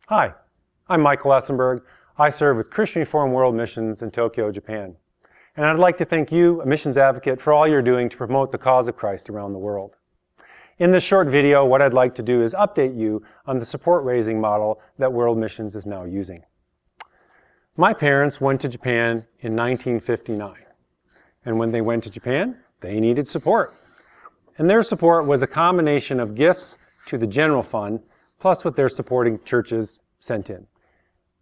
Hi, I'm Michael Essenburg. I serve with Christian Reformed World Missions in Tokyo, Japan. And I'd like to thank you, a missions advocate, for all you're doing to promote the cause of Christ around the world. In this short video, what I'd like to do is update you on the support raising model that World Missions is now using. My parents went to Japan in 1959. And when they went to Japan, they needed support. And their support was a combination of gifts to the general fund, plus what their supporting churches sent in.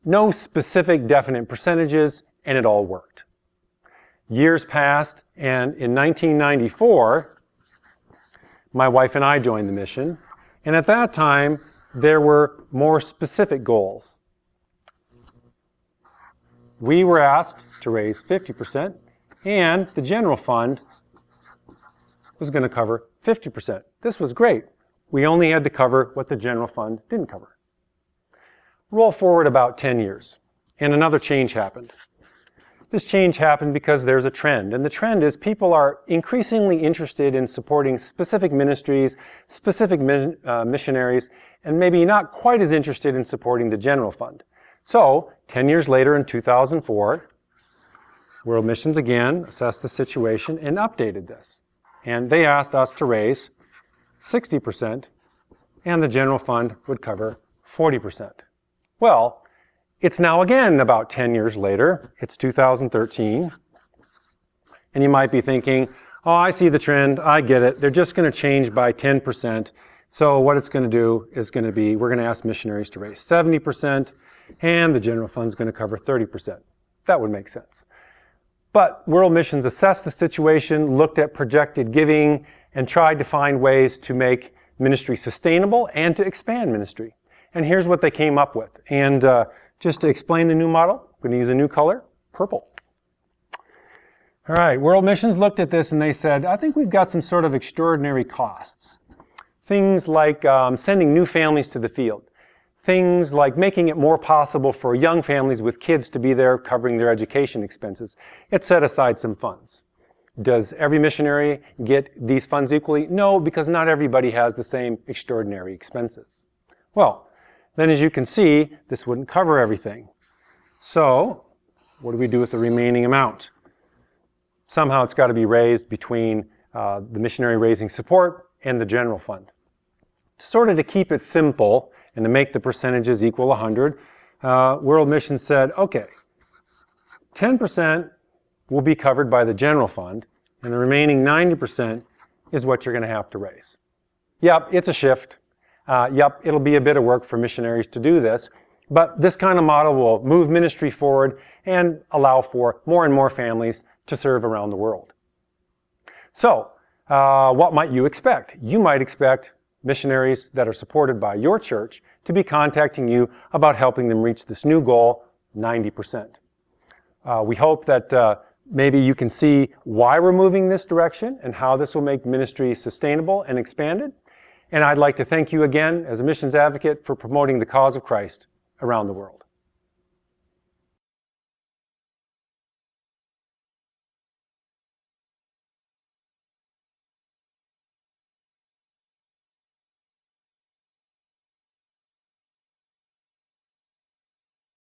No specific definite percentages, and it all worked. Years passed, and in 1994, my wife and I joined the mission, and at that time, there were more specific goals. We were asked to raise 50%, and the general fund was going to cover 50%. This was great. We only had to cover what the general fund didn't cover. Roll forward about 10 years, and another change happened. This change happened because there's a trend, and the trend is people are increasingly interested in supporting specific ministries, specific missionaries, and maybe not quite as interested in supporting the general fund. So, 10 years later in 2004, World Missions again assessed the situation and updated this. And they asked us to raise 60%, and the general fund would cover 40%. Well, it's now again about 10 years later. It's 2013. And you might be thinking, oh, I see the trend. I get it. They're just going to change by 10%. So what it's going to do is going to be, we're going to ask missionaries to raise 70%, and the general fund is going to cover 30%. That would make sense. But World Missions assessed the situation, looked at projected giving, and tried to find ways to make ministry sustainable and to expand ministry. And here's what they came up with. And just to explain the new model, I'm going to use a new color, purple. All right, World Missions looked at this and they said, I think we've got some sort of extraordinary costs. Things like sending new families to the field. Things like making it more possible for young families with kids to be there covering their education expenses. It set aside some funds. Does every missionary get these funds equally? No, because not everybody has the same extraordinary expenses. Well, then as you can see, this wouldn't cover everything. So, what do we do with the remaining amount? Somehow it's got to be raised between the missionary raising support and the general fund. Sort of to keep it simple and to make the percentages equal 100, World Missions said, okay, 10% will be covered by the general fund, and the remaining 90% is what you're going to have to raise. Yep, it's a shift. Yep, it'll be a bit of work for missionaries to do this, but this kind of model will move ministry forward and allow for more and more families to serve around the world. So, what might you expect? You might expect missionaries that are supported by your church to be contacting you about helping them reach this new goal, 90%. We hope that maybe you can see why we're moving this direction and how this will make ministry sustainable and expanded. And I'd like to thank you again as a missions advocate for promoting the cause of Christ around the world.